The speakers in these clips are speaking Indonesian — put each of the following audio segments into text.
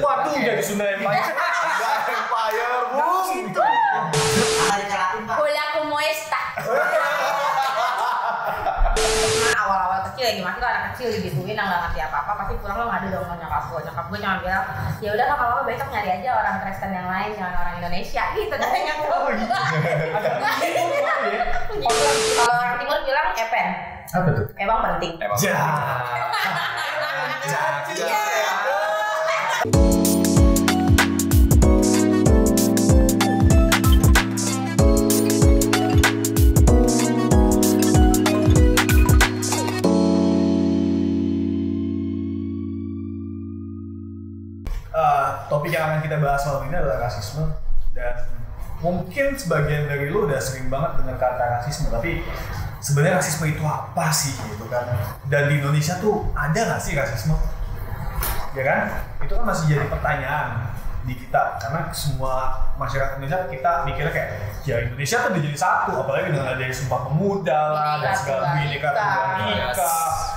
Waduh, jadi Sunda Empire. Empire, Bung. Hola, como esta? Awal-awal kecil lagi masih anak kecil digituin yang nggak ngerti apa-apa pasti pulang lo ngadu dong sama nyokap gue cuma bilang ya udah kalau apa besok nyari aja orang Kristen yang lain jangan orang Indonesia gitu katanya tuh. Kalau orang timur bilang epen. Apa tuh? Emang penting. Topik yang akan kita bahas malam ini adalah rasisme, dan mungkin sebagian dari lu udah sering banget dengar kata rasisme, tapi sebenarnya rasisme itu apa sih gitu kan? Dan di Indonesia tuh ada nggak sih rasisme? Ya kan? Itu kan masih jadi pertanyaan di kita, karena semua masyarakat Indonesia kita mikirnya kayak ya Indonesia tuh udah jadi satu, apalagi dengan adanya Sumpah Pemuda lah dan segala Bhinneka Tunggal Ika,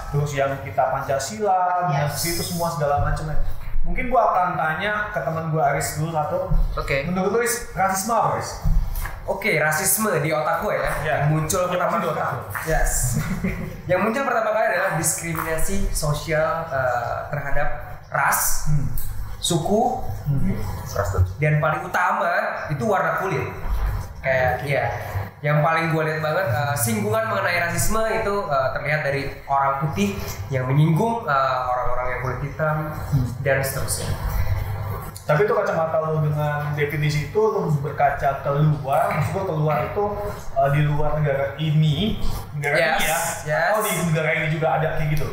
terus yang kita Pancasila, dan itu semua segala macam. Mungkin gua akan tanya ke teman gua Aris dulu satu. Oke. Menurut lu rasisme apa, Aris? Oke, rasisme di otak gue ya. Yang muncul pertama di otak lu. Yes. Yang muncul pertama kali adalah diskriminasi sosial terhadap ras, suku, dan paling utama itu warna kulit. Kayak ya, yang paling gue lihat banget singgungan mengenai rasisme itu terlihat dari orang putih yang menyinggung orang-orang yang kulit hitam dan seterusnya. Tapi itu kacamata lu dengan definisi itu lu berkaca keluar, maksud keluar itu di luar negara ini ya? Atau di negara ini juga ada kayak gitu?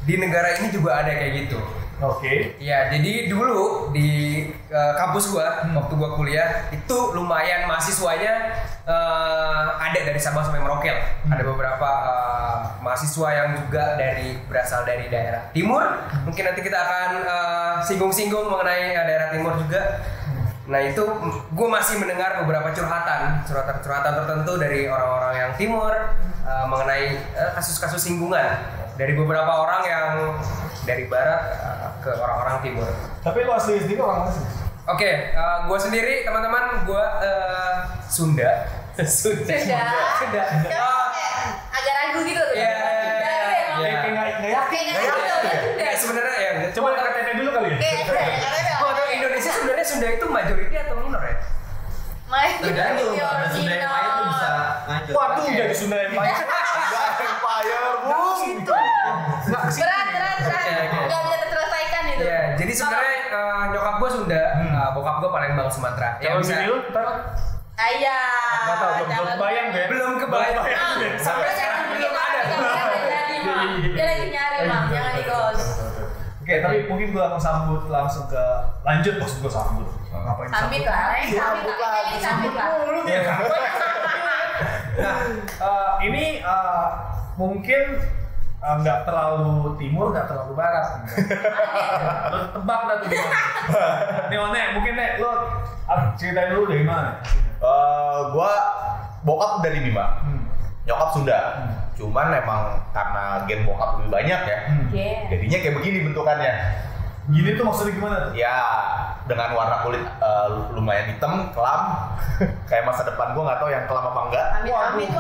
Di negara ini juga ada kayak gitu. Oke. Ya, jadi dulu di kampus gua waktu gua kuliah itu lumayan mahasiswanya ada dari Sabang sampai Merauke. Ada beberapa mahasiswa yang juga berasal dari daerah timur. Mungkin nanti kita akan singgung-singgung mengenai daerah timur juga. Nah, itu gua masih mendengar beberapa curhatan tertentu dari orang-orang yang timur mengenai kasus-kasus singgungan dari beberapa orang yang dari barat ke orang-orang timur. Tapi lu asli orang mana sih? Oke, gue sendiri teman-teman, gue Sunda. Agak ragu gitu. Iya. Kayak nggak yakin. Ya sebenarnya ya. Coba KTP dulu kali ya. Kalau Indonesia sebenarnya Sunda itu majority atau minor ya? Tergantung. Sunda Empire tuh bisa ngancur. Waduh, jadi Sunda Empire. Empire, Bung. Berat. Nggak bisa terselesaikan itu. Ya, jadi sebenarnya nyokap gue Sunda, bokap gue Palembang Sumatera. Kalau sini lu ntar Ayah. nggak tahu, belum kebayang gue. Belum kebayang. Sampai sekarang belum ada. Dia lagi nyari Bang, jangan di ghost. Oke, tapi mungkin gue akan sambut langsung ke lanjut, maksud gue sambut. Ngapain Sambit lah. Ya, nah, ini mungkin nggak terlalu timur, nggak terlalu barat. Lo tebak nggak tuh gimana? Nih, Nek, mungkin Nek, lo ceritain dulu dari mana? Gua bokap dari Bima, nyokap Sunda. Cuman emang karena gen bokap lebih banyak ya, jadinya kayak begini bentukannya. Gini tuh maksudnya gimana tuh? Ya, dengan warna kulit lumayan hitam, kelam. Kayak masa depan gua nggak tahu yang kelam apa enggak. Amit.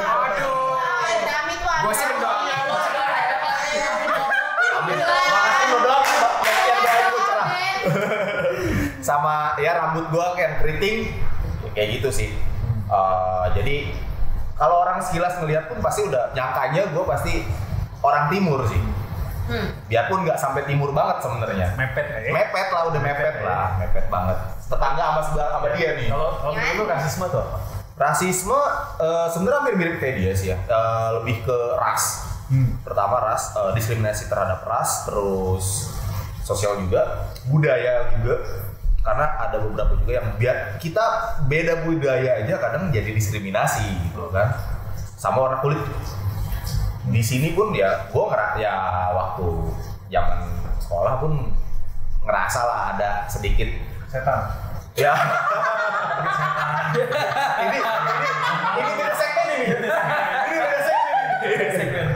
Gue sih mendoakan. Makasih lo dong, yang doain gue cerah. Sama ya rambut gua kayak keriting, kayak gitu sih. Jadi kalau orang sekilas ngeliat pun pasti udah nyangkanya gue pasti orang timur sih. Biarpun nggak sampai timur banget sebenarnya. Mepet ya? Mepet lah, udah mepet banget. Tetangga sama dia nih. Kalau dulu rasisme tuh apa? Rasisme sebenarnya mirip kayak dia sih ya. Lebih ke ras. Pertama ras, diskriminasi terhadap ras, terus sosial juga, budaya juga. Karena ada beberapa juga yang biar kita beda budaya aja kadang jadi diskriminasi gitu kan. Sama warna kulit. Di sini pun ya gue ya waktu zaman sekolah pun ngerasa lah ada sedikit setan. Ya. ini beda segmen ini.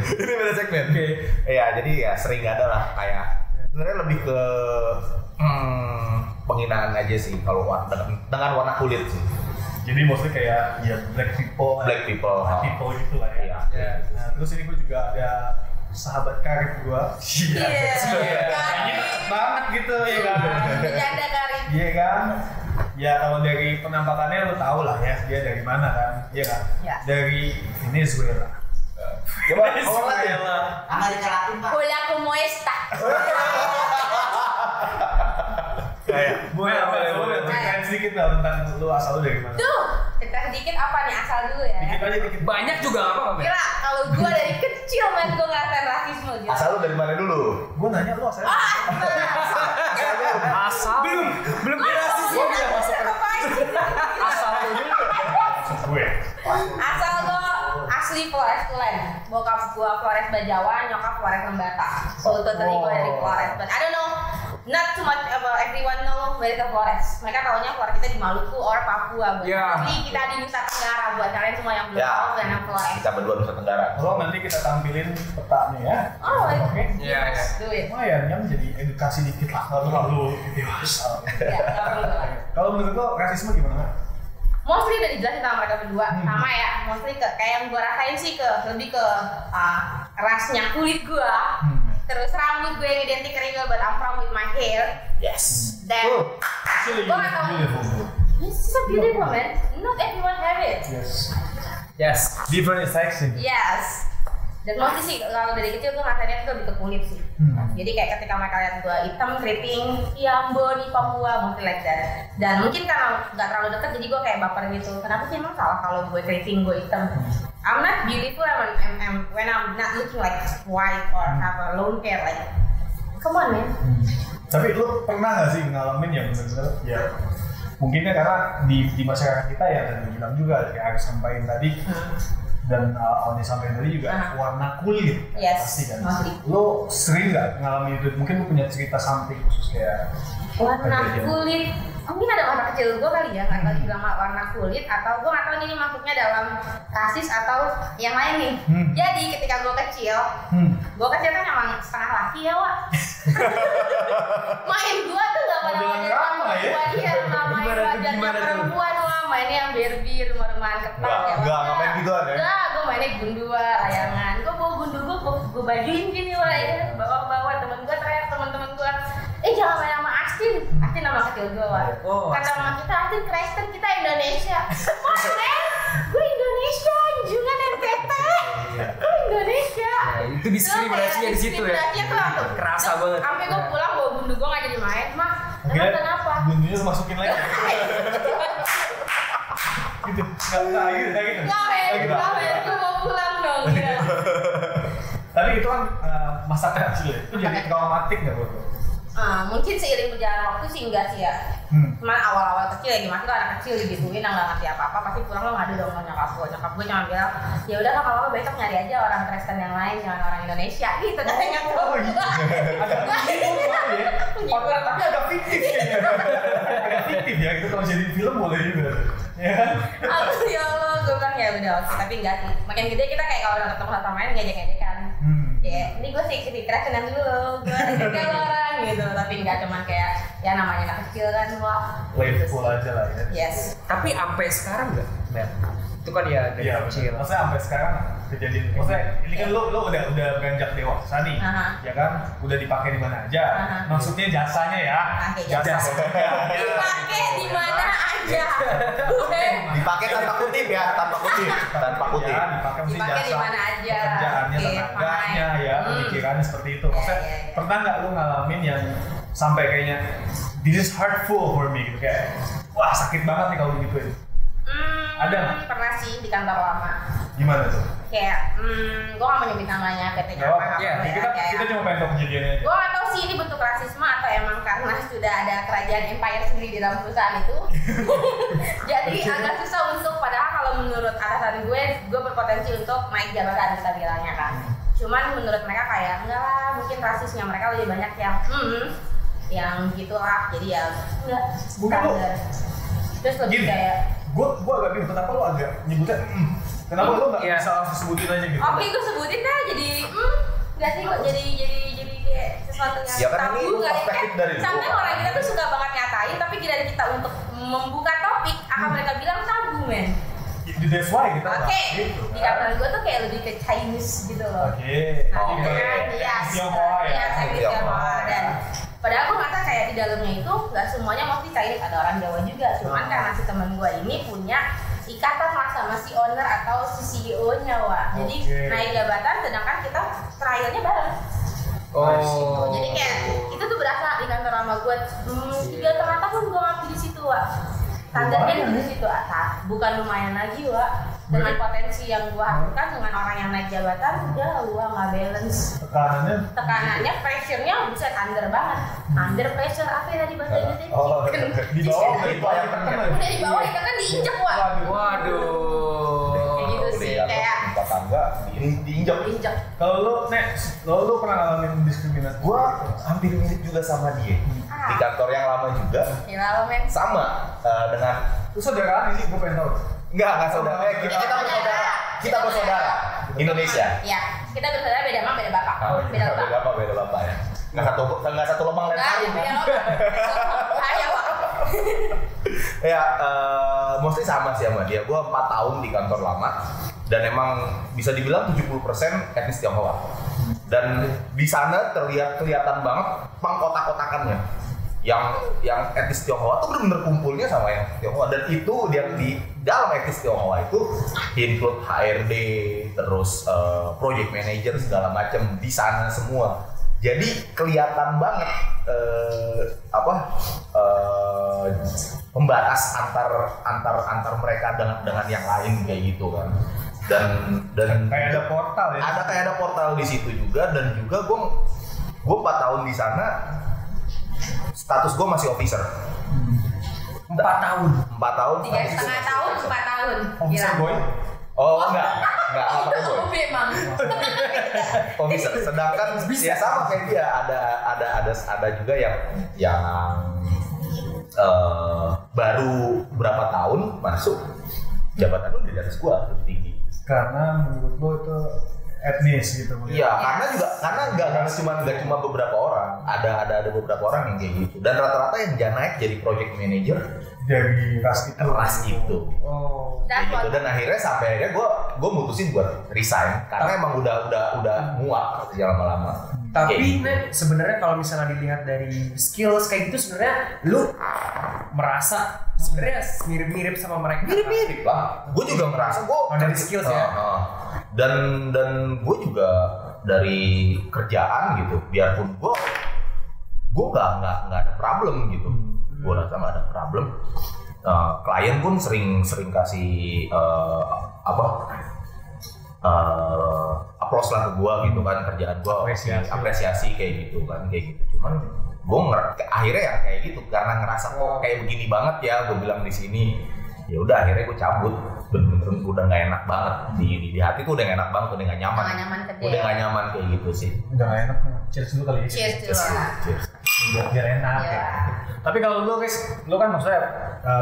Ini beda segmen. Iya, jadi ya sering ada lah kayak sebenarnya lebih ke penghinaan aja sih kalau dengan warna kulit sih. Jadi mostly kayak ya black people white people gitu lah ya. Iya. Nah terus ini gue juga ada sahabat karib gue. Ini deket banget gitu ya kan. Bercanda Karim. Iya kan. Ya kalau dari penampakannya lo tau lah ya dia dari mana kan. Iya kan. Ya. Dari Venezuela. Coba Venezuela. Amerika Latin, Pak. Hola como esta. Kayak boleh ceritain sedikit lah tentang lu asal lu dari mana. Tuh, cerita sedikit apa nih asal dulu ya. Dikit aja dikit. Banyak juga apa Mbak? Gila, kalau gue dari kecil men gue ngerasain rasisme gitu. Asal lu dari mana dulu? Gue nanya lu asalnya. Asal belum rasis Gue bisa masuk asal lu. gue. Asal gue asli Flores Tulen. Bokap gue Flores Bajawa, nyokap Flores Lembata. So totally gue dari Flores. But I don't know, not too much everyone know where the Flores. Mereka taunya Flores kita di Maluku or Papua. Jadi kita di Nusa Tenggara buat kalian semua yang belum tahu dan Flores. Kita berdua Nusa Tenggara. Kalau nanti kita tampilin petanya ya. Oh, Oke. Iya. do it. Lumayan kan jadi edukasi dikit lah. Nggak terlalu dewasa. Ya, nggak perlu lah. Kalau menurut lo rasisme gimana? Mostly udah dijelasin sama mereka berdua, sama ya. Mostly kayak yang gue rasain sih lebih ke rasnya kulit gue, terus rambut gue yang identik keringat, but I'm from with my hair. Yes. Dan Actually, gue nggak tahu. beautiful. It's so beautiful man. Not everyone have it. Yes. Different is sexy. Yes. Dan mostly sih kalau dari kecil gue ngerasainnya itu lebih ke kulit sih. Jadi kayak ketika mereka lihat gue hitam, keriting, Yambo di Papua, mostly like that. Dan mungkin karena nggak terlalu dekat, jadi gue kayak baper gitu. Kenapa sih emang salah kalau gue keriting, gue hitam? I'm not beautiful when I'm not looking like white or have a long hair like. Come on man. Tapi lu pernah nggak sih ngalamin yang benar-benar ya? Mungkinnya karena di masyarakat kita ya dan bilang juga kayak harus sampaikan tadi. Dan Oni sampai tadi juga warna kulit pasti kan. Lo sering nggak ngalamin itu? Mungkin lo punya cerita samping khusus kayak warna kulit. Mungkin ada masa kecil gue kali ya, nggak tahu juga warna kulit atau gue nggak tahu ini maksudnya dalam rasis atau yang lain nih. Jadi ketika gue kecil kan emang setengah laki ya Wak. Main gue tuh nggak pada wajah perempuan dia, main wajahnya perempuan Wak. Mainnya yang Barbie, rumah-rumahan ketat ya. Enggak ngapain gituan ya? Enggak, gue mainnya gundua, layangan. Gue bawa gundu gue bajuin gini Wak ya. Bawa temen gue teriak temen-temen gue. Jangan main sama Astin nama kecil gue Wak. Kata sama kita Astin Kristen, kita Indonesia. Wah men, gue Indonesia, jungan NTT. Gue Indonesia. Itu diskriminasinya di situ ya. Kerasa banget. Sampai gue pulang bawa gundu gue nggak jadi main, Mah. Kenapa? Gundunya lu masukin lagi. Gitu, nggak gitu. Nggak men, gue mau pulang dong. Tapi itu kan masa kecil ya, itu jadi traumatik nggak buat lo? Mungkin seiring berjalan waktu sih enggak sih ya. Cuman awal-awal kecil ya gimana tuh anak kecil digituin yang nggak ngerti apa-apa pasti pulang lo ngadu dong sama nyokap gue cuma bilang ya udah nggak apa-apa besok nyari aja orang Kristen yang lain jangan orang Indonesia gitu katanya tuh. Agak tapi agak fiktif kayaknya. Agak fiktif ya itu kalau jadi film boleh juga. Ya kan? Aku ya Allah gue bilang ya udah oke tapi enggak sih. Makin gede kita kayak kalau udah ketemu satu main ngejek-ngejekan. Ya, ini gue sih Kristen dulu, gue kayak orang gitu, tapi nggak cuman kayak ya namanya anak kecil kan, wah. Playful aja lah ya. Yes. Tapi sampai sekarang nggak, Mel? Itu kan ya dari kecil. Maksudnya sampai sekarang kejadian. Maksudnya ini kan lo udah beranjak dewasa nih, ya kan? Udah dipakai di mana aja. Maksudnya jasanya ya. Dipakai di mana aja. Dipakai tanpa kutip ya, tanpa kutip. Ya, dipakai mesti Dipakai jasa. di mana aja. Kerjaannya, tenaganya ya, pemikirannya seperti itu. Maksudnya pernah nggak lo ngalamin yang sampai kayaknya this is hurtful for me gitu kayak wah sakit banget nih kalau digituin. Ada nggak? Pernah sih di kantor lama. Gimana tuh? Kayak, gue gak mau nyebut namanya, PT-nya apa kita cuma pengen tahu kejadiannya aja. Gue gak tau sih ini bentuk rasisme atau emang karena sudah ada kerajaan empire sendiri di dalam perusahaan itu. Jadi agak susah untuk, padahal kalau menurut atasan gue berpotensi untuk naik jabatan kita bilangnya kan. Cuman menurut mereka kayak, enggak lah, mungkin rasisnya mereka lebih banyak yang gitulah, jadi ya enggak standar. Terus lebih kayak gue agak bingung kenapa lo agak nyebutnya kenapa lo nggak bisa langsung sebutin aja gitu? Oke, gue sebutin dah jadi nggak sih kok jadi kayak sesuatu yang ya kan tabu ini nggak perspektif dari lu. sampai orang kita tuh suka banget nyatain tapi membuka topik akan mereka bilang tabu men. That's why kita Oke, gitu, di kan? kantor gue tuh kayak lebih ke Chinese gitu loh. Oke. Nah, Oke. kan, iya, Tionghoa ya? iya, Chinese Tionghoa. Tionghoa. Dan padahal gue ngerasa kayak di dalamnya itu nggak semuanya mesti Chinese, ada orang Jawa juga. Cuman karena si teman gue ini punya ikatan lah sama si owner atau si CEO-nya, Wak. Jadi Oke. naik jabatan, sedangkan kita trialnya bareng. Oh. Jadi kayak itu tuh berasa di kantor sama gue 3,5 tahun gue ngabdi di situ, Wak. Standarnya Lumayan. di situ, bukan lumayan lagi, Wak. Dengan potensi yang gue hasilkan dengan orang yang naik jabatan, jauh nggak balance. Tekanannya, pressure-nya bisa under banget. Under pressure apa ya tadi bahasa Inggrisnya? Oh, Chicken. di bawah udah di bawah yang Udah di bawah kita kan diinjak, Wak. Waduh. Kayak gitu sih, kayak tempat tangga diinjak. diinjak. Kalau lu pernah ngalamin diskriminasi? Gua hampir mirip juga sama dia di kantor yang lama juga, Gila lo men. sama dengan Lu saudaraan sih, gue pengen tahu. enggak saudara, kita bersaudara, kita bersaudara Indonesia. Iya, kita bersaudara beda mama beda bapak. Beda bapak. beda bapak ya. Nggak satu lubang lain Enggak, kali. beda bapak. Ayo, Wak. Ya, mostly sama sih sama dia. Gua 4 tahun di kantor lama dan emang bisa dibilang 70% etnis Tionghoa. Dan di sana kelihatan banget pengkotak-kotakannya. Yang etnis Tionghoa tuh benar-benar kumpulnya sama yang Tionghoa, dan itu dia di dalam etnis Tionghoa itu include HRD, terus project manager segala macam di sana semua. Jadi kelihatan banget pembatas antar mereka dengan yang lain kayak gitu kan. Dan Kayak ada portal ya? ada portal di situ juga, dan juga gue 4 tahun di sana. Status gue masih officer. 4 tahun. 4 tahun. 3,5 tahun, 4 tahun. Officer Gila. boy? Oh enggak apa Itu boy. memang. Officer. Sedangkan ya sama kayak dia, ada juga yang baru berapa tahun masuk, jabatan lu di atas gua lebih tinggi. Karena menurut lo itu etnis gitu. Iya, karena nggak cuma beberapa orang, ada beberapa orang yang kayak gitu, dan rata-rata yang jangan naik jadi project manager Dari ras itu. Oh. kayak gitu. Dan sampai akhirnya gue mutusin buat resign karena emang udah muak ya lama-lama. Kayak Tapi gitu. Nek, sebenarnya kalau misalnya dilihat dari skills kayak gitu, sebenarnya lu merasa sebenarnya mirip-mirip sama mereka. Mirip lah. Gue juga ngerasa gue dari skills ya. Dan gue juga dari kerjaan gitu. Biarpun gue nggak ada problem gitu. Gue rasa nggak ada problem. Klien pun sering kasih applause lah ke gue gitu kan, kerjaan gue apresiasi kayak gitu. Cuman gue akhirnya ya kayak gitu karena ngerasa kok kayak begini banget ya, gue bilang di sini. Ya udah akhirnya gue cabut, bener-bener udah nggak enak banget di hati tuh, udah nggak enak banget, udah nggak nyaman. Nggak nyaman kerja. Udah nggak nyaman kayak gitu sih. Udah gak enak. Cheers dulu kali ya. Cheers dulu lah. Cheers. Biar enak Iya. ya. Tapi kalau lu guys, lu kan maksudnya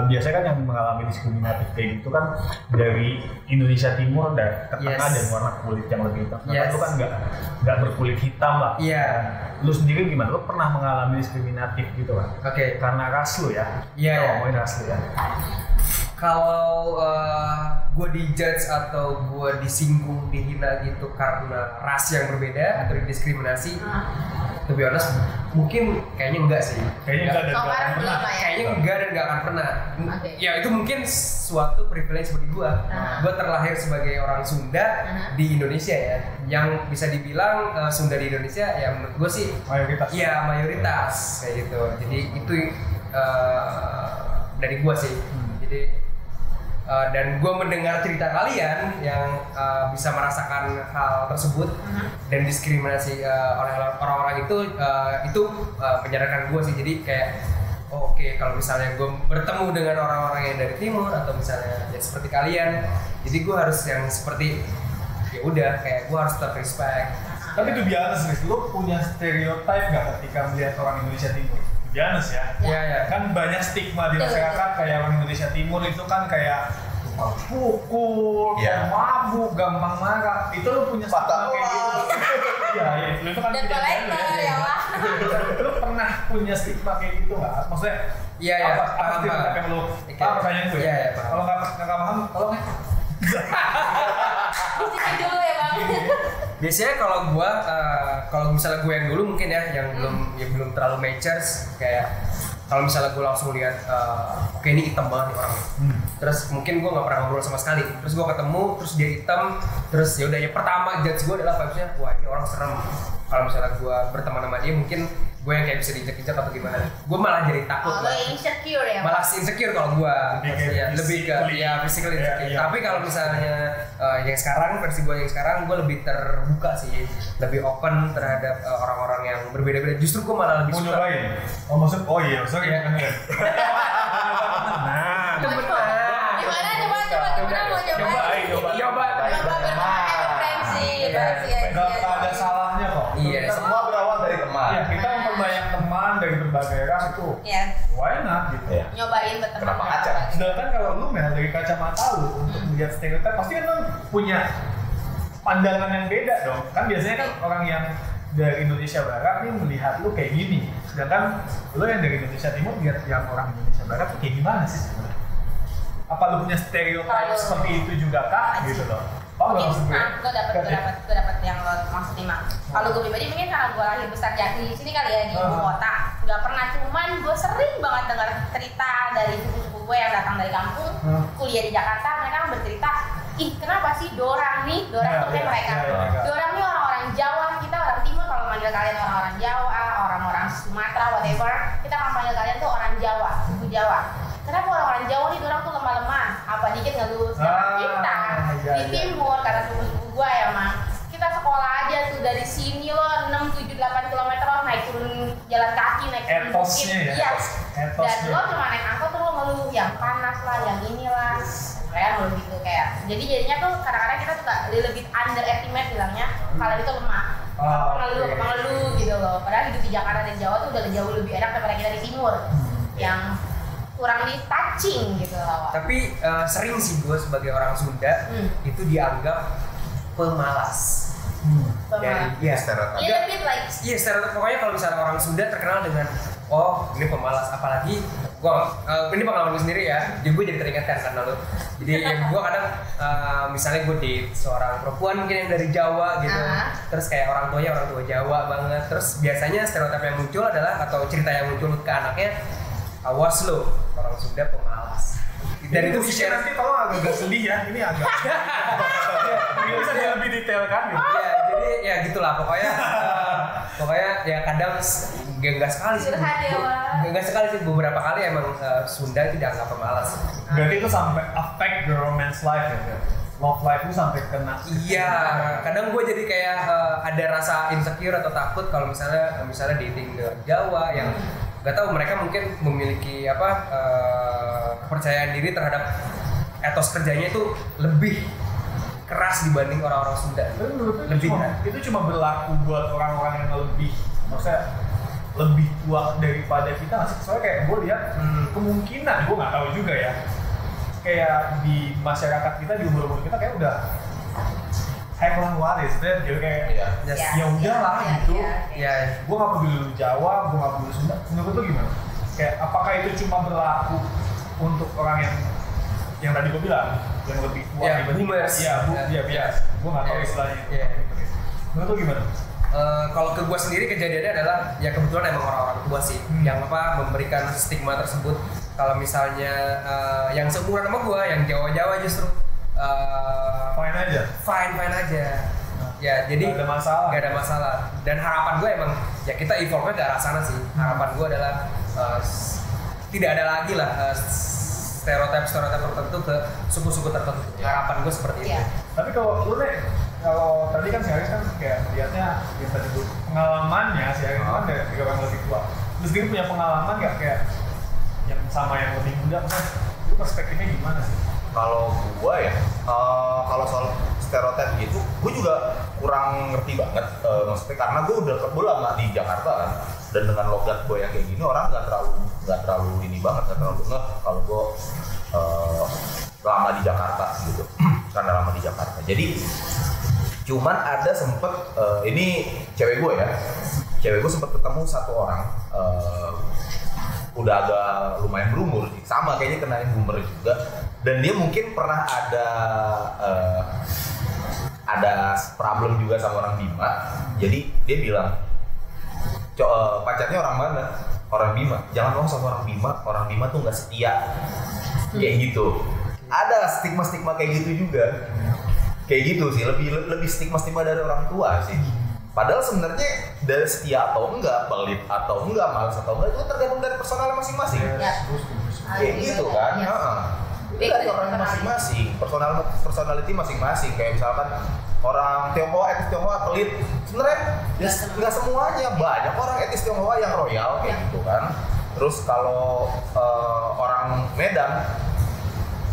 biasanya kan yang mengalami diskriminatif kayak gitu kan dari Indonesia Timur dan ke tengah dan warna kulit yang lebih hitam. Karena lu kan nggak berkulit hitam lah. Iya. Lu sendiri gimana? Lu pernah mengalami diskriminatif gitu kan? Oke. Karena ras lu ya? Iya, Kita iya. ngomongin ras lu ya. Kalau gue dijudge atau gue disinggung, dihina gitu karena ras yang berbeda atau didiskriminasi, to be honest, mungkin kayaknya enggak sih. Kayaknya enggak ada. So far belum lah ya. Kayaknya enggak dan enggak akan pernah. Oke. Ya itu mungkin suatu privilege bagi gue. Gue terlahir sebagai orang Sunda di Indonesia ya, yang bisa dibilang Sunda di Indonesia ya menurut gue sih Mayoritas. iya mayoritas kayak gitu. Jadi itu dari gue sih. Jadi dan gue mendengar cerita kalian yang bisa merasakan hal tersebut dan diskriminasi oleh orang-orang itu menyadarkan gue sih. Jadi kayak oke, kalau misalnya gue bertemu dengan orang-orang yang dari timur atau misalnya ya seperti kalian, jadi gue harus yang seperti ya udah kayak gue harus tetap respect. Tapi tuh biasa sih, lu punya stereotype nggak ketika melihat orang Indonesia Timur? Biasa ya. Iya ya. Kan banyak stigma di masyarakat kayak orang Indonesia Timur itu kan kayak pukul, mabuk, gampang marah. Itu lu punya stigma kayak gitu. Iya, itu kan Dan kolektor ya, Wak. Lu pernah punya stigma kayak gitu nggak? Maksudnya Iya, iya. Apa Paham, stereotip paham. yang lu Oke. paham pertanyaan gue? Iya, iya, paham. Kalau nggak paham, tolong ya. Di sini dulu ya bang. Biasanya kalau misalnya gue yang dulu mungkin ya yang belum terlalu matures kayak kalau misalnya gue langsung lihat oke ini hitam banget nih orang. Terus mungkin gue nggak pernah ngobrol sama sekali. Terus gue ketemu terus dia hitam terus ya udah ya pertama judge gue adalah vibesnya wah ini orang serem. Kalau misalnya gue berteman sama dia mungkin gue yang kayak bisa diinjak-injak atau gimana. Gue malah jadi takut. Lo insecure ya? Malah insecure kalau gue lebih ke physically. ya physically Iya, insecure. iya. Tapi kalau misalnya yang sekarang versi gue yang sekarang gue lebih terbuka sih, lebih open terhadap orang-orang yang berbeda-beda. Justru gue malah lebih Mau suka. nyobain? Oh iya, sorry. Iya. Nah, Mau coba? Gimana? Coba gimana mau nyobain? Coba. Referensi, nggak ada salahnya kok. Iya. Semua berawal dari teman. Iya, kita memperbanyak teman dari berbagai ras itu. Ya, Why not gitu? Iya. nyobain berteman. Kenapa kaca? Sedangkan kalau lu Mel dari kacamata lu untuk melihat stereotip pasti kan lu punya pandangan yang beda dong. Kan biasanya kan orang yang dari Indonesia Barat nih melihat lu kayak gini. Sedangkan lu yang dari Indonesia Timur lihat yang orang Indonesia Barat tuh kayak gimana sih sebenarnya? Apa lu punya stereotip Kalau- seperti itu juga kah gitu loh? Oh nggak maksud gue. gue dapet yang lo maksud nih Mak. Kalau gue pribadi mungkin karena gue lahir besar di sini kali ya di ibu kota, nggak pernah cuman gue sering banget dengar cerita dari sepupu-sepupu gue yang datang dari kampung, kuliah di Jakarta, mereka kan bercerita, ih kenapa sih dorang tuh kayak mereka, dorang nih orang-orang Jawa, kita orang Timur kalau manggil kalian orang-orang Jawa, orang-orang Sumatera whatever, kita akan panggil kalian tuh orang Jawa, suku Jawa. Kenapa orang-orang Jawa nih dorang tuh lemah-lemah, apa dikit ngelus, kita di timur karena suku-suku gua ya Mang, kita sekolah aja tuh dari sini lo 6, 7, 8 km lo naik turun jalan kaki naik turun bukit, Etosnya ya, iya. Dan etosnya. lo cuma naik angkot tuh lo ngeluh yang panas lah, yang inilah, kayak ngeluh gitu kayak. Jadi jadinya tuh kadang-kadang kita suka lebih underestimate bilangnya kalian itu lemah. Pengeluh gitu loh. Padahal hidup di Jakarta dan Jawa tuh udah jauh lebih enak daripada kita di timur yang kurang di touching gitu loh. Tapi sering sih gue sebagai orang Sunda itu dianggap pemalas. Iya. Stereotip. Iya lebih like Iya, stereotip pokoknya kalau misalnya orang Sunda terkenal dengan oh ini pemalas, apalagi gua ini pengalaman gue sendiri ya, jadi gue jadi teringatkan karena lo. Jadi ya gue kadang misalnya gue date seorang perempuan mungkin yang dari Jawa gitu, terus kayak orang tuanya orang tua Jawa banget, terus biasanya stereotip yang muncul adalah atau cerita yang muncul ke anaknya, awas lo orang Sunda pemalas. Dan itu musiknya di-share. nanti tolong agak sedih ya, ini agak mungkin bisa dia lebih detailkan gitu. Iya, jadi ya gitulah pokoknya ya kadang nggak sekali sih. Curhat ya, Wak. Nggak sekali sih, beberapa kali emang Sunda itu dianggap pemalas. Berarti itu sampai affect the romance life ya, love life itu sampai kena. Iya, kadang gue jadi kayak ada rasa insecure atau takut kalau misalnya dating dengan Jawa yang nggak tahu mereka mungkin memiliki kepercayaan diri terhadap etos kerjanya itu lebih keras dibanding orang-orang Sunda. Tapi menurut Lebih, itu cuma berlaku buat orang-orang yang lebih, maksudnya lebih tua daripada kita nggak sih? Soalnya kayak gue lihat kemungkinan, gue nggak tahu juga ya, kayak di masyarakat kita di umur kita kayak udah heck lah what is that gitu kayak Iya. ya udahlah gitu. Ya, Gue nggak peduli lu Jawa, gue nggak peduli Sunda. Menurut lu gimana? Kayak apakah itu cuma berlaku untuk orang yang tadi gue bilang yang lebih tua Ya, dibanding boomers. kita? Iya, biasa. Gue nggak tahu Ya, istilahnya. ya. Menurut lu gimana? kalau ke gue sendiri kejadiannya adalah ya kebetulan emang orang-orang tua sih yang memberikan stigma tersebut. Kalau misalnya yang seumuran sama gue, yang Jawa-Jawa justru Fine aja. fine aja. Ya jadi Nggak ada masalah. Gak ada masalah. Dan harapan gue emang ya kita evolve-nya ke arah sana sih. Harapan gue adalah tidak ada lagi lah stereotip tertentu ke suku-suku tertentu. Harapan gue seperti itu. Iya. Tapi kalau lu nih, kalau tadi kan si Aris kan kayak lihatnya yang tadi gue pengalamannya si Aris kan dari orang lebih tua. Terus dia punya pengalaman nggak kayak yang sama yang lebih muda, maksudnya itu perspektifnya gimana sih? Kalau gua ya, kalau soal stereotip gitu, gua juga kurang ngerti banget. Maksudnya karena gua lama di Jakarta kan, dan dengan logat gua yang kayak gini orang nggak terlalu ini banget, nggak terlalu ngeh kalau gua lama di Jakarta gitu, karena lama di Jakarta. Jadi cuman ada sempet ini cewek gua ya, cewek gua sempet ketemu satu orang. udah agak lumayan berumur sih. Sama kayaknya kenain boomer juga. Dan dia mungkin pernah ada problem juga sama orang Bima. Jadi dia bilang, pacarnya orang mana? Orang Bima. Jangan ngomong sama orang Bima. Orang Bima tuh nggak setia. Kayak gitu. Ada stigma-stigma kayak gitu juga. Kayak gitu sih. Lebih stigma-stigma dari orang tua sih. Padahal sebenarnya dari setia atau enggak, pelit atau enggak, malas atau enggak itu tergantung dari personalnya masing-masing. Kayak gitu kan. Itu dari orang masing-masing, personality masing-masing. Kayak misalkan orang Tionghoa, etis Tionghoa pelit, sebenarnya ya nggak semuanya, banyak orang etis Tionghoa yang royal kayak gitu kan. Terus kalau orang Medan,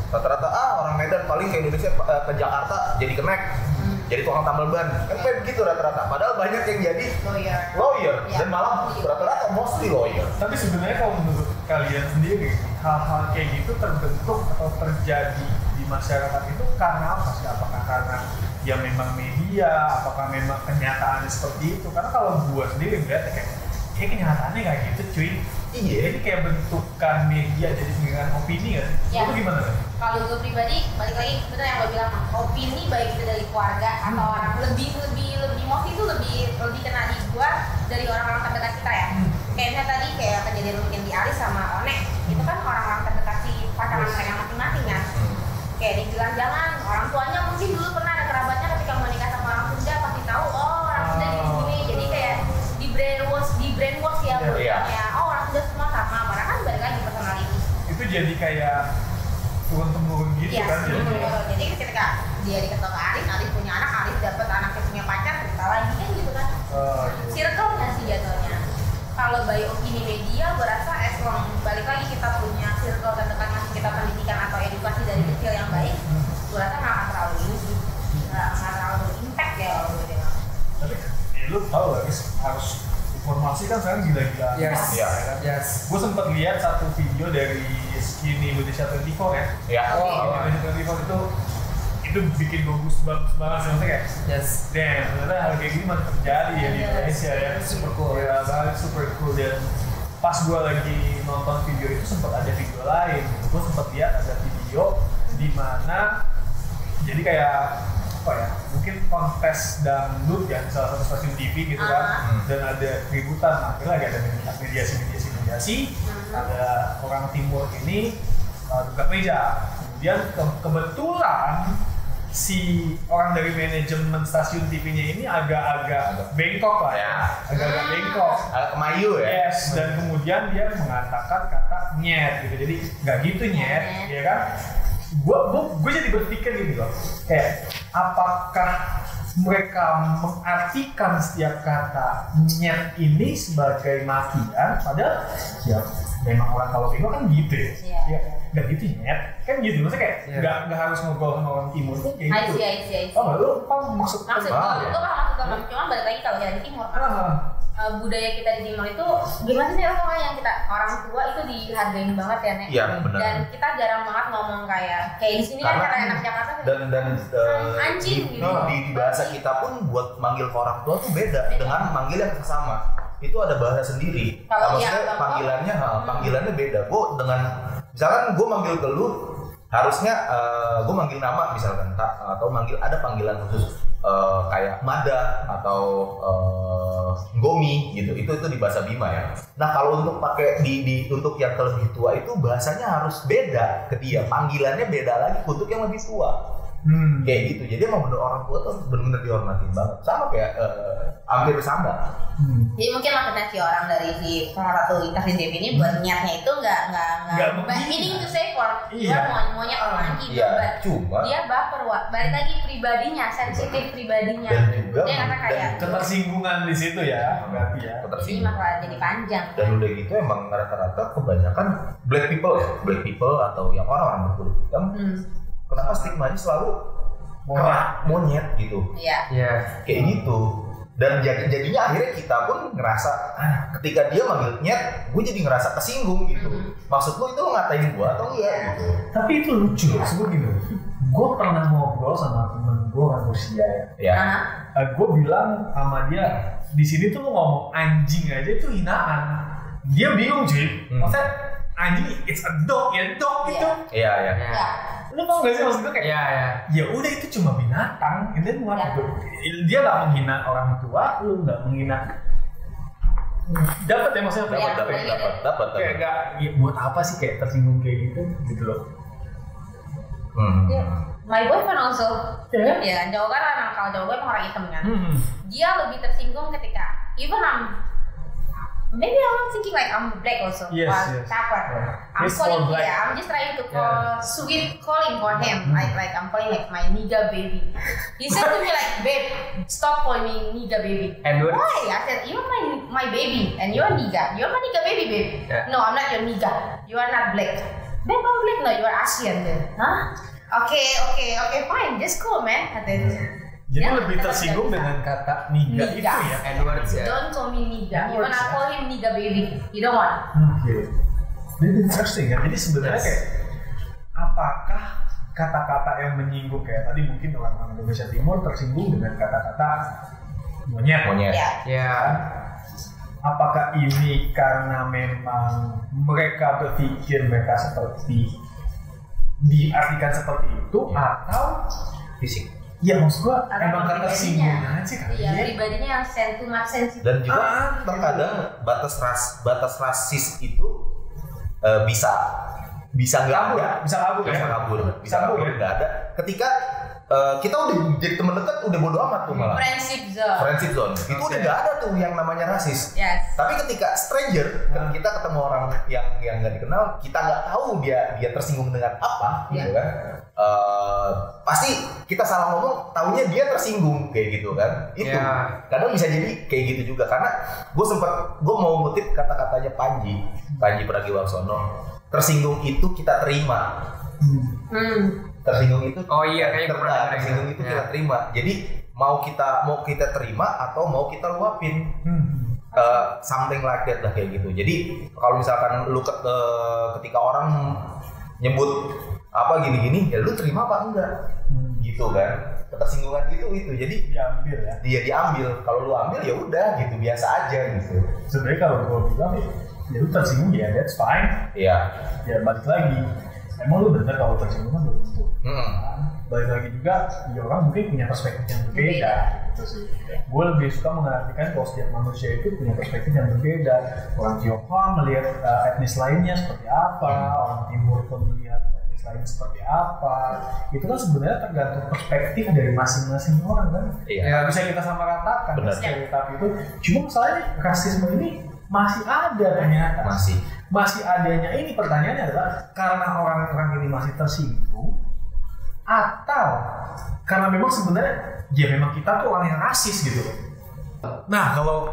rata-rata orang Medan paling ke Indonesia ke Jakarta jadi kenek, jadi tukang tambal ban, kan kayak begitu rata-rata. Padahal banyak yang jadi lawyer dan malah rata-rata mostly lawyer. Tapi sebenarnya kalau menurut kalian sendiri, hal-hal kayak gitu terbentuk atau terjadi di masyarakat itu karena apa sih? Apakah karena ya memang media, apakah memang kenyataannya seperti itu? Karena kalau gua sendiri melihat kayak kenyataannya kayak gitu cuy. Iya, ini kayak bentukan media jadi penggiringan opini kan? Ya. Itu gimana kan? Kalau gue pribadi, balik lagi bener yang lo bilang, opini baik itu dari keluarga atau orang lebih mostly itu lebih kena di gua dari orang-orang terdekat kita ya. Kayak misalnya tadi kayak kejadian mungkin di Aris sama One, itu kan orang-orang terdekat si pasangan mereka masing-masing kan. Kayak dibilang jangan, orang tuanya mungkin dulu pernah ada kerabatnya ketika mau nikah sama orang Sunda pasti tahu, oh orang Sunda gini-gini, jadi kayak di brainwash ya, ya oh orang Sunda semua sama, padahal kan balik lagi personality. Itu jadi kayak turun-temurun gitu Iya, kan? jadi ketika dia dikasih ke Aris punya anak, Aris dapet anaknya punya pacar, cerita lagi kan gitu kan. Circle-nya sih jatuhnya. Kalau by opini media, gue rasa as long balik lagi kita punya circle terdekat masih kita pendidikan atau edukasi dari kecil yang baik, gue rasa nggak akan terlalu ini sih, nggak terlalu impact ya kalau gue bilang. Tapi lu tau lah guys, harus informasi kan sekarang gila-gila. Yes. Gue sempat lihat satu video dari Skinny Indonesia 24 ya. Ya. Indonesia 24 itu bikin gue goosebumps banget sih, maksudnya kayak damn, ternyata hal kayak gini masih terjadi ya di Indonesia ya. Super cool. Ya, banget super cool. Dan pas gue lagi nonton video itu sempat ada video lain. Gue sempat lihat ada video di mana jadi kayak apa ya, mungkin kontes dangdut ya, salah satu stasiun TV gitu kan, dan ada keributan. Akhirnya lagi ada mediasi. Ada orang timur ini buka meja. Kemudian kebetulan si orang dari manajemen stasiun TV-nya ini agak-agak bengkok lah ya, agak-agak bengkok, Kemayu ya. Yes, dan kemudian dia mengatakan kata nyet gitu, jadi nggak gitu nyet, ya kan? Gue jadi berpikir gini loh, kayak apakah mereka mengartikan setiap kata nyet ini sebagai makian, padahal ya memang orang kalau bengkok kan gitu ya, nggak gitu nyet, kan gitu, maksudnya kayak nggak harus ngobrol sama orang timur tuh kayak gitu. I see. Oh, lu apa maksud gue paham cuma balik lagi kalau kita di timur budaya kita di timur itu gimana sih orang yang kita orang tua itu dihargain banget ya Nek. Iya benar. Dan kita jarang banget ngomong kayak di sini kan kata anak Jakarta dan anjing gitu. Di bahasa kita pun buat manggil ke orang tua tuh beda dengan manggil yang sesama. Itu ada bahasa sendiri. Maksudnya panggilannya beda. Gue dengan misalkan gue manggil ke lu, harusnya gue manggil nama misalkan atau manggil ada panggilan khusus kayak Mada atau Gomi gitu. Itu di bahasa Bima ya. Nah kalau untuk pakai untuk yang lebih tua itu bahasanya harus beda ke dia. Panggilannya beda lagi untuk yang lebih tua. Kayak gitu. Jadi emang bener orang tua tuh bener-bener dihormatin banget. Sama kayak hampir sama. Jadi mungkin maksudnya si orang dari si salah satu stasiun TV ini buat niatnya itu nggak meaning to say for dia maunya orang lagi cuma dia baper balik lagi pribadinya, sensitif pribadinya. Dan juga dia kata kayak ketersinggungan di situ ya, berarti ya. jadi masalah jadi panjang. Dan udah gitu emang rata-rata kebanyakan black people atau yang orang berkulit hitam. Kenapa stigmanya selalu monyet gitu? Iya. Kayak gitu. Dan jadinya akhirnya kita pun ngerasa ketika dia manggil nyet, gue jadi ngerasa kesinggung gitu. Maksud lu itu lu ngatain gue atau enggak gitu? Tapi itu lucu loh, sebut gini. Gue pernah ngobrol sama temen gue orang Rusia ya. Gue bilang sama dia, di sini tuh lu ngomong anjing aja itu hinaan. dia bingung cuy. Maksudnya anjing it's a dog gitu. Iya. Ya. Lu tau gak sih maksud gue kayak Iya. ya udah itu cuma binatang, and then what gitu. Dia nggak menghina orang tua, lu nggak menghina. Dapat ya maksudnya Dapat. Kayak nggak, ya buat apa sih kayak tersinggung kayak gitu loh. My boyfriend also. Yeah. Ya, cowok kan emang kalau cowok gue emang orang hitam kan. Dia lebih tersinggung ketika even maybe I'm thinking like I'm black also. Yes. Copper. Yeah. I'm He's calling all black. I'm just trying to call sweet calling for him. Like I'm calling like my nigga baby. He said to me like, babe, stop calling me nigga baby. And Why? I said, you're my baby and you're nigga. You're my nigga baby, babe. Yeah. No, I'm not your nigga. You are not black. Babe, I'm black. No, you are Asian then. Huh? Okay, fine. Just cool, man. Jadi Ya, lebih tetap tersinggung nggak bisa. dengan kata niga itu ya. Edwards ya. Don't call me nigga. Even Works, I call him nigga baby. You don't want. Oke. Jadi interesting ya. Jadi sebenarnya kayak apakah kata-kata yang menyinggung kayak tadi mungkin orang Indonesia Timur tersinggung dengan kata-kata monyet. Ya. Ya. Apakah ini karena memang mereka berpikir mereka seperti diartikan seperti itu atau Fisik. ya maksud gua Atau emang kata pribadinya. singgung aja kali Iya, ya. pribadinya yang too much sensitive. Dan juga terkadang batas rasis itu bisa nggak Kabur, ada, bisa kabur ya. bisa kabur ya. nggak ada. Ketika kita udah jadi teman dekat udah bodo amat tuh malah. Friendship zone itu udah nggak ada tuh yang namanya rasis. Yes. Tapi ketika stranger, kita ketemu orang yang nggak dikenal, kita nggak tahu dia tersinggung dengan apa, gitu kan? Pasti kita salah ngomong, taunya dia tersinggung kayak gitu kan? Itu kadang bisa jadi kayak gitu juga karena gue mau ngutip kata-katanya Panji Pragiwaksono, tersinggung itu kita terima. Tersinggung itu Kayak tersinggung itu kita terima. Jadi mau kita terima atau mau kita luapin. Something like that lah kayak gitu. Jadi kalau misalkan lu ketika orang nyebut apa gini-gini, ya lu terima apa enggak? Gitu kan. Ketersinggungan itu. Jadi Diambil ya. dia diambil. Kalau lu ambil ya udah gitu, biasa aja gitu. Sebenarnya kalau gua bilang ya lu tersinggung ya that's fine. Iya. Ya balik lagi. Emang lu bener kalau tersinggung kan belum tentu. Balik lagi juga, ya orang mungkin punya perspektif yang berbeda gitu sih. Gue lebih suka mengartikan kalau setiap manusia itu punya perspektif yang berbeda. Orang Tionghoa melihat etnis lainnya seperti apa, orang Timur pun melihat etnis lain seperti apa. Itu kan sebenarnya tergantung perspektif dari masing-masing orang kan. Iya. Nggak bisa kita sama ratakan stereotip itu. Cuma masalahnya rasisme ini masih ada ternyata. Masih adanya ini pertanyaannya adalah karena orang-orang ini masih tersinggung atau karena memang sebenarnya ya memang kita tuh orang yang rasis gitu. Nah kalau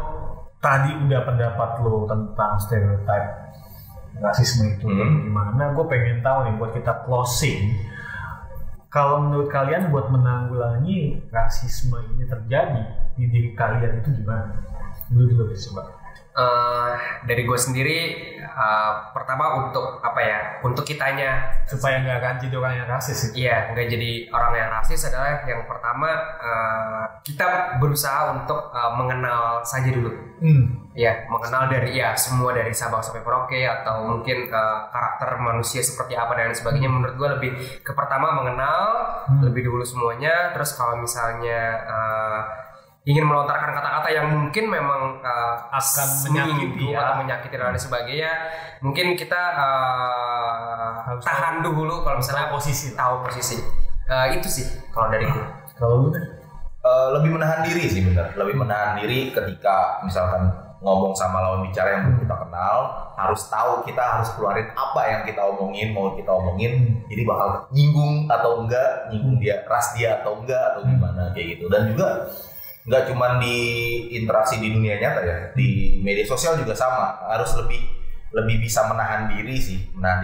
tadi udah pendapat lo tentang stereotip rasisme itu gimana, gue pengen tahu nih buat kita closing. Kalau menurut kalian buat menanggulangi rasisme ini terjadi di diri kalian itu gimana? Dulu coba. Dari gue sendiri pertama untuk kitanya Supaya nggak akan jadi orang yang rasis. Iya, nggak jadi orang yang rasis adalah yang pertama kita berusaha untuk mengenal saja dulu. Ya, mengenal dari semua dari Sabang sampai Merauke atau mungkin karakter manusia seperti apa dan sebagainya. Menurut gue lebih ke pertama mengenal lebih dulu semuanya. Terus kalau misalnya ingin melontarkan kata-kata yang mungkin memang akan menyakiti atau menyakiti dan lain sebagainya, mungkin kita harus tahan dulu kalau misalnya tahu posisi. Itu sih kalau dari gue. Kalau lu lebih menahan diri sih, benar. Lebih menahan diri ketika misalkan ngomong sama lawan bicara yang belum kita kenal, harus tahu kita harus keluarin apa yang kita omongin, mau kita omongin, jadi bakal nyinggung atau enggak, nyinggung dia, ras dia atau enggak atau gimana kayak gitu. Dan juga nggak cuma di interaksi di dunia nyata ya, di media sosial juga sama, harus lebih bisa menahan diri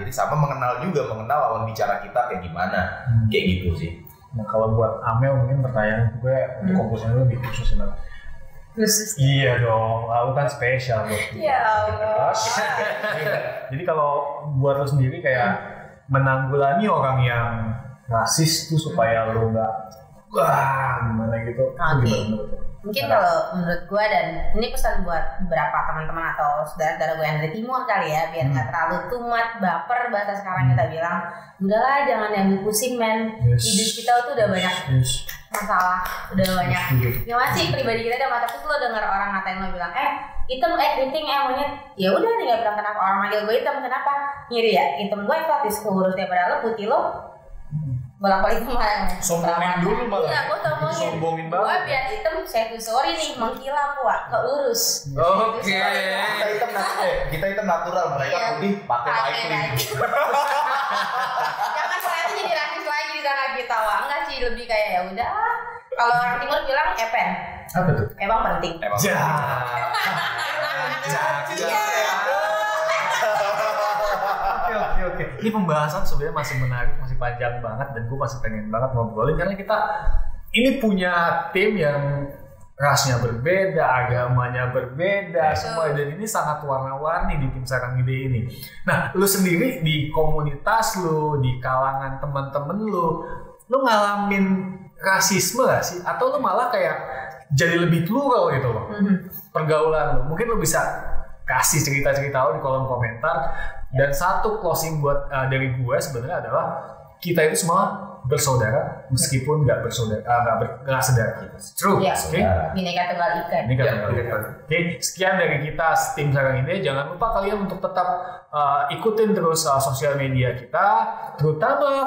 sama mengenal lawan bicara kita kayak gimana, kayak gitu sih. Nah kalau buat Amel mungkin pertanyaan gue untuk komposisinya lebih khusus ya. Iya dong, aku kan spesial buat gue. Ya Allah. Jadi kalau buat lo sendiri kayak menanggulangi orang yang rasis tuh supaya lo nggak gimana gitu, itu gimana menurut lo? Mungkin kalau menurut gue, dan ini pesan buat beberapa teman-teman atau saudara-saudara gue yang dari timur kali ya, biar nggak terlalu tumat, baper bahasa sekarang kita bilang, udahlah jangan diambil pusing men, hidup kita tuh udah banyak masalah, udah banyak. Ya masih pribadi kita ada masalah, terus lo denger orang ngatain lo bilang, hitam, keriting, monyet, ya udah tinggal bilang kenapa orang manggil gue hitam, kenapa? Ngiri ya, hitam gue eksotis, kurus daripada lo, putih lo bolak-balik kemana? Sombongin dulu malah. Iya, gue sombongin. Sombongin Gue banget. biar hitam, saya tuh sorry nih, mengkilap wah, keurus. Oke. Kita hitam natural, mereka Iya. putih pakai Pakai lighting. Jangan saya tuh jadi rasis lagi di sana kita, wah enggak sih, lebih kayak ya udah. Kalau orang timur bilang epen, Apa tuh? emang penting. Emang Oke. Ini pembahasan sebenarnya masih menarik, masih panjang banget, dan gue masih pengen banget ngobrolin karena kita ini punya tim yang rasnya berbeda, agamanya berbeda, semua, dan ini sangat warna-warni di tim Sarang Ide ini. Nah, lu sendiri di komunitas lu, di kalangan teman-teman lu ngalamin rasisme gak sih? Atau lu malah kayak jadi lebih plural gitu loh pergaulan lu? Mungkin lu bisa kasih cerita-cerita lu di kolom komentar. Dan satu closing buat dari gue sebenarnya adalah kita itu semua bersaudara meskipun nggak bersaudara, nggak sedara. True. Iya. Oke. Bineka Tunggal Ika. Ini kan Oke, sekian dari kita tim Sarang Ide. Jangan lupa kalian untuk tetap ikutin terus sosial media kita, terutama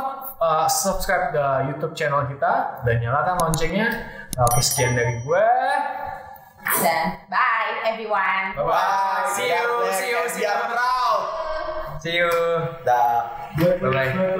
subscribe ke YouTube channel kita dan nyalakan loncengnya. Oke, sekian dari gue. Dan bye everyone. Bye. See you. Proud. See you. Dah. Bye bye.